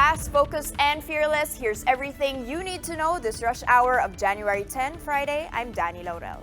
Fast, focused, and fearless, here's everything you need to know this rush hour of January 10, Friday. I'm Danny Laurel.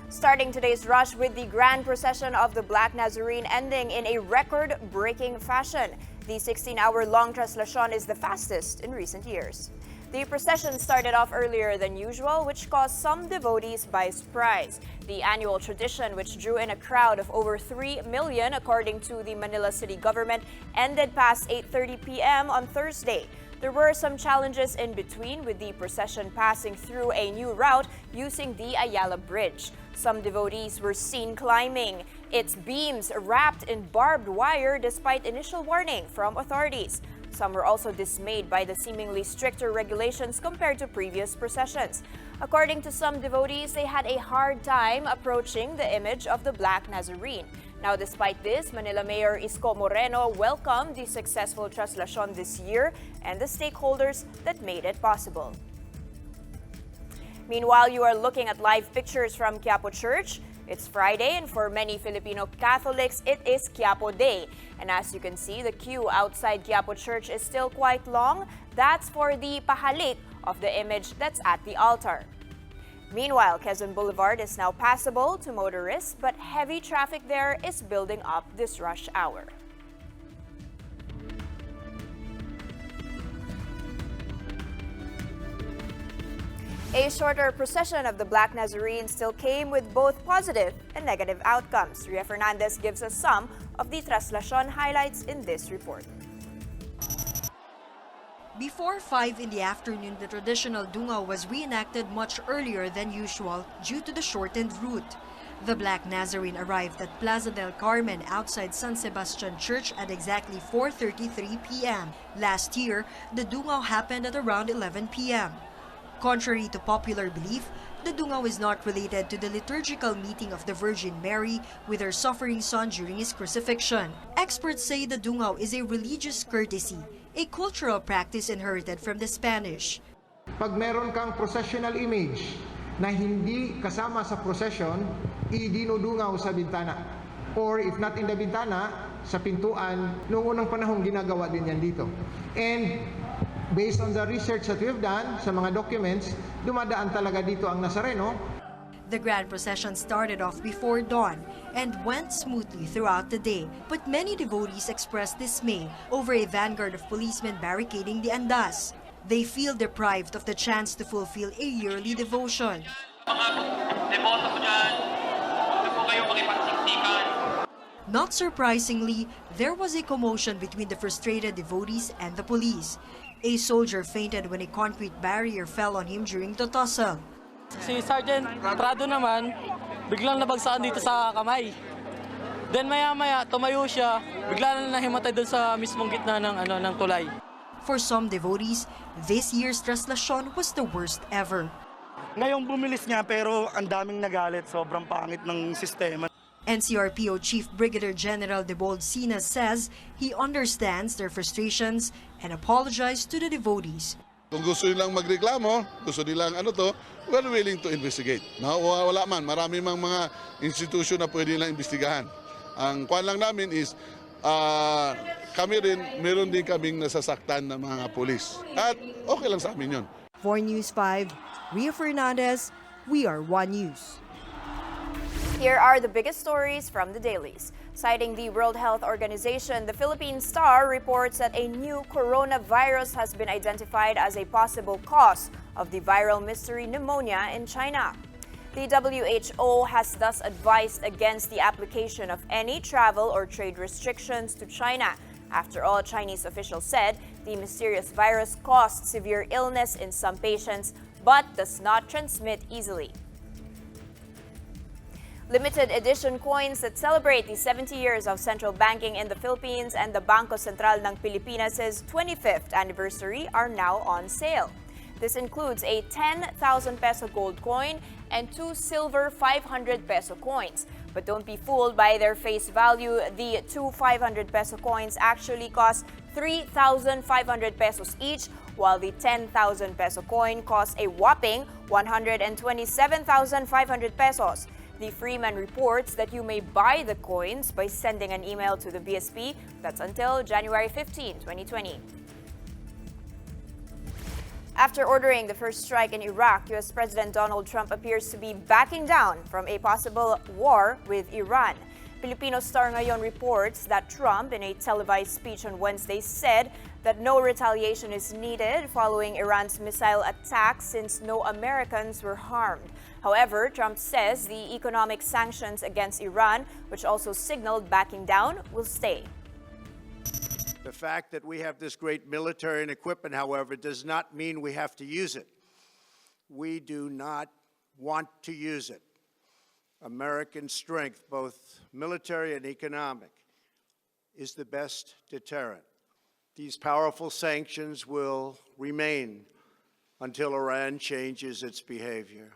Starting today's rush with the grand procession of the Black Nazarene ending in a record-breaking fashion. The 16-hour-long Traslacion is the fastest in recent years. The procession started off earlier than usual, which caused some devotees by surprise. The annual tradition, which drew in a crowd of over 3 million according to the Manila city government, ended past 8:30 p.m. on Thursday. There were some challenges in between, with the procession passing through a new route using the Ayala Bridge. Some devotees were seen climbing its beams wrapped in barbed wire despite initial warning from authorities. Some were also dismayed by the seemingly stricter regulations compared to previous processions. According to some devotees, they had a hard time approaching the image of the Black Nazarene. Now, despite this, Manila Mayor Isko Moreno welcomed the successful Traslacion this year and the stakeholders that made it possible. Meanwhile, you are looking at live pictures from Quiapo Church. It's Friday, and for many Filipino Catholics, it is Quiapo Day. And as you can see, the queue outside Quiapo Church is still quite long. That's for the pahalik of the image that's at the altar. Meanwhile, Quezon Boulevard is now passable to motorists, but heavy traffic there is building up this rush hour. A shorter procession of the Black Nazarene still came with both positive and negative outcomes. Ria Fernandez gives us some of the Traslacion highlights in this report. Before 5 in the afternoon, the traditional dungaw was reenacted much earlier than usual due to the shortened route. The Black Nazarene arrived at Plaza del Carmen outside San Sebastian Church at exactly 4:33 p.m. Last year, the dungaw happened at around 11 p.m. Contrary to popular belief, the dungaw is not related to the liturgical meeting of the Virgin Mary with her suffering son during his crucifixion. Experts say the dungaw is a religious courtesy, a cultural practice inherited from the Spanish. Pag meron kang processional image na hindi kasama sa procession, idinudungaw sa bintana. Or if not in the bintana, sa pintuan, noong unang panahon ginagawa din yan dito. And based on the research that we've done sa mga documents, dumadaan talaga dito ang Nazareno. The grand procession started off before dawn and went smoothly throughout the day, but many devotees expressed dismay over a vanguard of policemen barricading the andas. They feel deprived of the chance to fulfill a yearly devotion. Mga deboto ko dyan, huwag po kayo makipagsiksikan. Not surprisingly, there was a commotion between the frustrated devotees and the police. A soldier fainted when a concrete barrier fell on him during the tussle. Si Sergeant Prado naman, biglang nabagsakan dito sa kamay. Then maya-maya, tumayo siya, bigla na nahimatay doon sa mismong gitna ng tulay. For some devotees, this year's Traslacion was the worst ever. Ngayong bumilis nga pero ang daming nagalit, sobrang pangit ng sistema. NCRPO Chief Brigadier General Debold Sina says he understands their frustrations and apologized to the devotees. Kung gusto nilang magreklamo, gusto nilang we're willing to investigate. No, wala man, marami mang mga institusyon na pwede nilang imbestigahan. Ang kwan lang namin is, kami rin, meron din kaming nasasaktan ng mga polis. At okay lang sa amin yun. For News 5, Ria Fernandez, we are One News. Here are the biggest stories from the dailies. Citing the World Health Organization, the Philippine Star reports that a new coronavirus has been identified as a possible cause of the viral mystery pneumonia in China. The WHO has thus advised against the application of any travel or trade restrictions to China. After all, Chinese officials said the mysterious virus caused severe illness in some patients but does not transmit easily. Limited edition coins that celebrate the 70 years of central banking in the Philippines and the Bangko Sentral ng Pilipinas' 25th anniversary are now on sale. This includes a 10,000 peso gold coin and 2 silver 500 peso coins. But don't be fooled by their face value. The 2 500 peso coins actually cost 3,500 pesos each, while the 10,000 peso coin costs a whopping 127,500 pesos. The Freeman reports that you may buy the coins by sending an email to the BSP. That's until January 15, 2020. After ordering the first strike in Iraq, U.S. President Donald Trump appears to be backing down from a possible war with Iran. Filipino Star Ngayon reports that Trump, in a televised speech on Wednesday, said that no retaliation is needed following Iran's missile attack since no Americans were harmed. However, Trump says the economic sanctions against Iran, which also signaled backing down, will stay. The fact that we have this great military and equipment, however, does not mean we have to use it. We do not want to use it. American strength, both military and economic, is the best deterrent. These powerful sanctions will remain until Iran changes its behavior.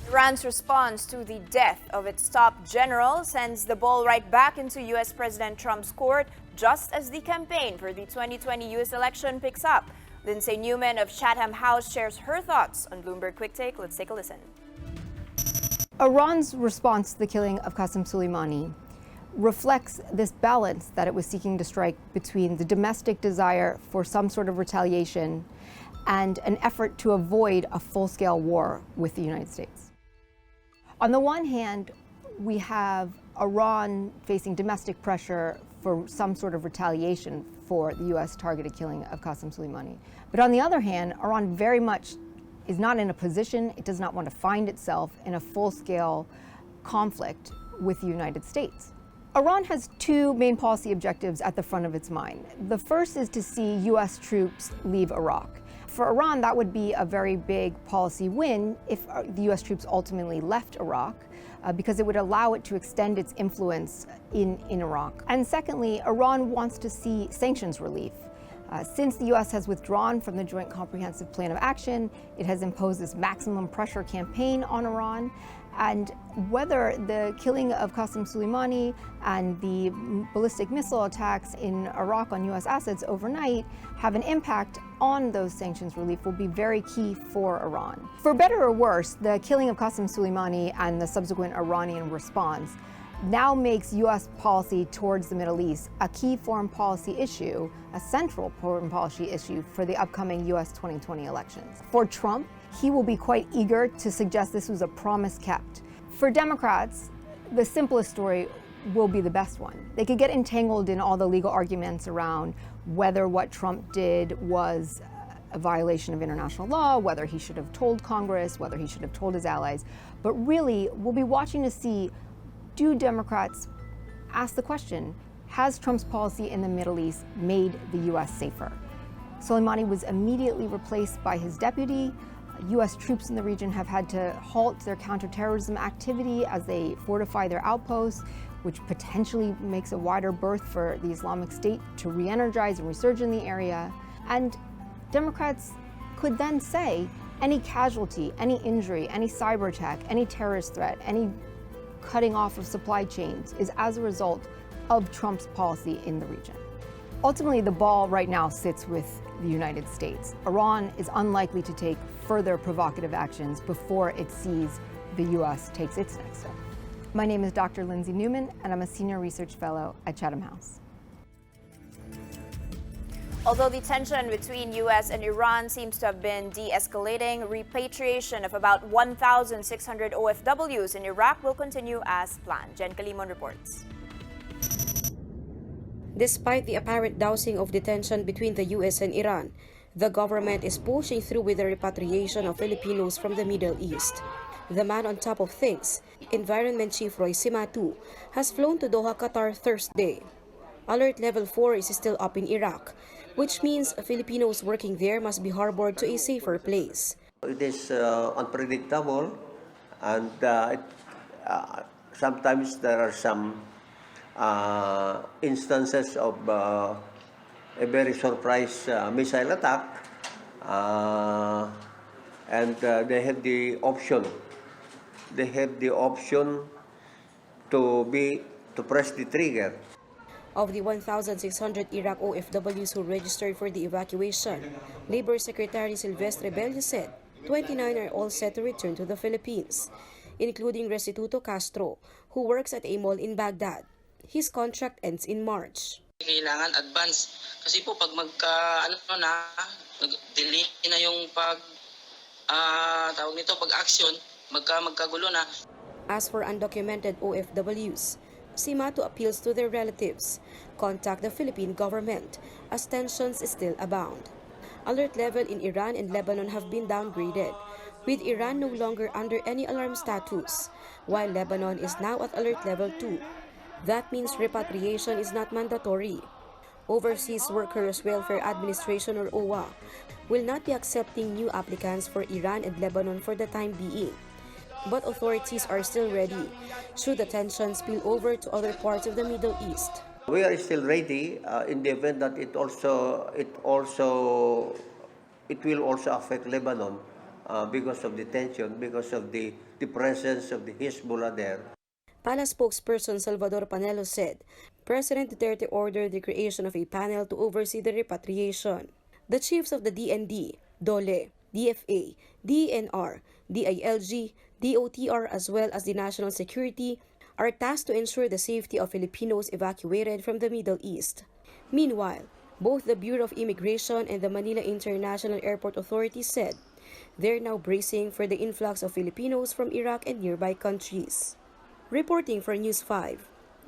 Iran's response to the death of its top general sends the ball right back into U.S. President Trump's court just as the campaign for the 2020 U.S. election picks up. Lindsay Newman of Chatham House shares her thoughts on Bloomberg Quick Take. Let's take a listen. Iran's response to the killing of Qasem Soleimani reflects this balance that it was seeking to strike between the domestic desire for some sort of retaliation and an effort to avoid a full-scale war with the United States. On the one hand, we have Iran facing domestic pressure for some sort of retaliation for the U.S. targeted killing of Qasem Soleimani. But on the other hand, Iran very much is not in a position, it does not want to find itself in a full-scale conflict with the United States. Iran has two main policy objectives at the front of its mind. The first is to see U.S. troops leave Iraq. For Iran, that would be a very big policy win if the U.S. troops ultimately left Iraq, because it would allow it to extend its influence in Iraq. And secondly, Iran wants to see sanctions relief. Since the U.S. has withdrawn from the Joint Comprehensive Plan of Action, it has imposed this maximum pressure campaign on Iran. And whether the killing of Qasem Soleimani and the ballistic missile attacks in Iraq on U.S. assets overnight have an impact on those sanctions relief will be very key for Iran. For better or worse, the killing of Qasem Soleimani and the subsequent Iranian response now makes U.S. policy towards the Middle East a key foreign policy issue, a central foreign policy issue for the upcoming U.S. 2020 elections. For Trump, he will be quite eager to suggest this was a promise kept. For Democrats, the simplest story will be the best one. They could get entangled in all the legal arguments around whether what Trump did was a violation of international law, whether he should have told Congress, whether he should have told his allies. But really, we'll be watching to see, do Democrats ask the question, has Trump's policy in the Middle East made the U.S. safer? Soleimani was immediately replaced by his deputy. U.S. troops in the region have had to halt their counterterrorism activity as they fortify their outposts, which potentially makes a wider berth for the Islamic State to re-energize and resurge in the area. And Democrats could then say any casualty, any injury, any cyber attack, any terrorist threat, any cutting off of supply chains is as a result of Trump's policy in the region. Ultimately, the ball right now sits with the United States. Iran is unlikely to take further provocative actions before it sees the U.S. takes its next step. My name is Dr. Lindsay Newman, and I'm a Senior Research Fellow at Chatham House. Although the tension between U.S. and Iran seems to have been de-escalating, repatriation of about 1,600 OFWs in Iraq will continue as planned. Jen Calimon reports. Despite the apparent dousing of the tension between the U.S. and Iran, the government is pushing through with the repatriation of Filipinos from the Middle East. The man on top of things, Environment Chief Roy Simatu, has flown to Doha, Qatar Thursday. Alert Level 4 is still up in Iraq, which means Filipinos working there must be harbored to a safer place. It is unpredictable, and sometimes there are some instances of a very surprise missile attack, and they have the option. They have the option to press the trigger. Of the 1,600 Iraq OFWs who registered for the evacuation, Labor Secretary Silvestre Bello said 29 are all set to return to the Philippines, including Restituto Castro, who works at a mall in Baghdad. His contract ends in March. kailangan advance. Kasi po pag delay na yung tawag nito, pag-action, magkagulo na. As for undocumented OFWs, si Mato appeals to their relatives. Contact the Philippine government as tensions still abound. Alert level in Iran and Lebanon have been downgraded, with Iran no longer under any alarm status, while Lebanon is now at alert level 2. That means repatriation is not mandatory. Overseas Workers Welfare Administration or OWA will not be accepting new applicants for Iran and Lebanon for the time being. But authorities are still ready should the tension spill over to other parts of the Middle East. We are still ready in the event that it will also affect Lebanon because of the tension, because of the presence of the Hezbollah there. PALA spokesperson Salvador Panelo said President Duterte ordered the creation of a panel to oversee the repatriation. The chiefs of the DND, DOLE, DFA, DNR, DILG, DOTR as well as the National Security are tasked to ensure the safety of Filipinos evacuated from the Middle East. Meanwhile, both the Bureau of Immigration and the Manila International Airport Authority said they're now bracing for the influx of Filipinos from Iraq and nearby countries. Reporting for News 5,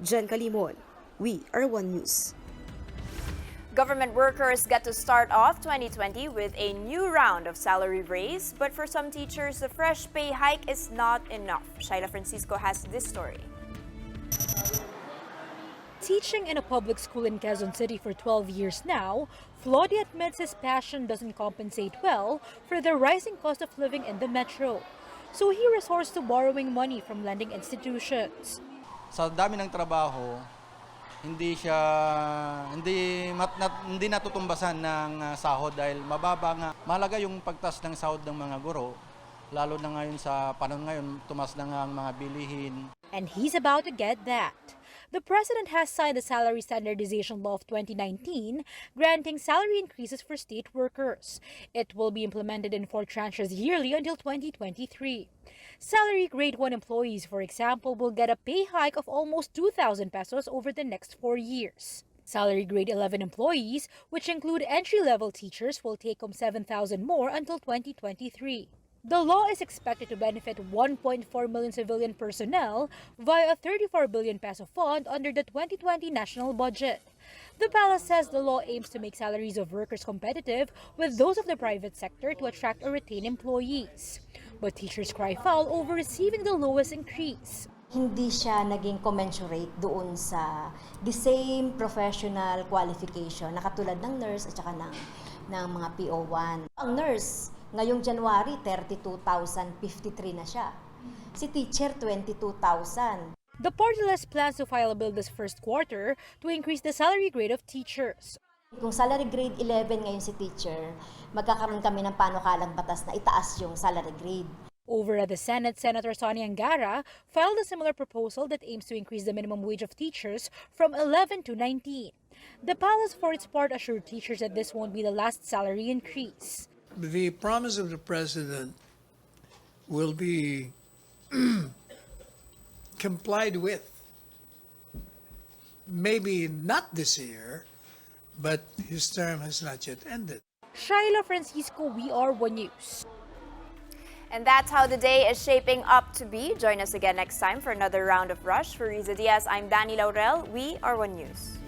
Jen Calimon, we are One News. Government workers get to start off 2020 with a new round of salary raise, but for some teachers, the fresh pay hike is not enough. Shaila Francisco has this story. Teaching in a public school in Quezon City for 12 years now, Flody admits his passion doesn't compensate well for the rising cost of living in the metro. So he resorts to borrowing money from lending institutions. Sa dami ng trabaho, hindi natutumbasan ng sahod dahil mababa nga. Mahalaga yung pagtaas ng sahod ng mga guro, lalo na ngayon sa panahon ngayon, tumas na nga ang mga bilihin. And he's about to get that. The president has signed the Salary Standardization Law of 2019, granting salary increases for state workers. It will be implemented in 4 tranches yearly until 2023. Salary grade 1 employees, for example, will get a pay hike of almost 2,000 pesos over the next 4 years. Salary grade 11 employees, which include entry-level teachers, will take home 7,000 more until 2023. The law is expected to benefit 1.4 million civilian personnel via a 34 billion peso fund under the 2020 national budget. The palace says the law aims to make salaries of workers competitive with those of the private sector to attract or retain employees. But teachers cry foul over receiving the lowest increase. Hindi siya naging commensurate doon sa the same professional qualification na katulad ng nurse at saka ng mga PO1. Ang nurse, ngayong January, 32,053 na siya. Si teacher, 22,000. The party list plans to file a bill this first quarter to increase the salary grade of teachers. Kung salary grade 11 ngayon si teacher, magkakaroon kami ng panukalang batas na itaas yung salary grade. Over at the Senate, Senator Sonia Angara filed a similar proposal that aims to increase the minimum wage of teachers from 11 to 19. The palace, for its part, assured teachers that this won't be the last salary increase. The promise of the president will be complied with. Maybe not this year, but his term has not yet ended. Shaila Francisco, we are One News. And that's how the day is shaping up to be. Join us again next time for another round of Rush. For Riza Diaz, I'm Danny Laurel. We are One News.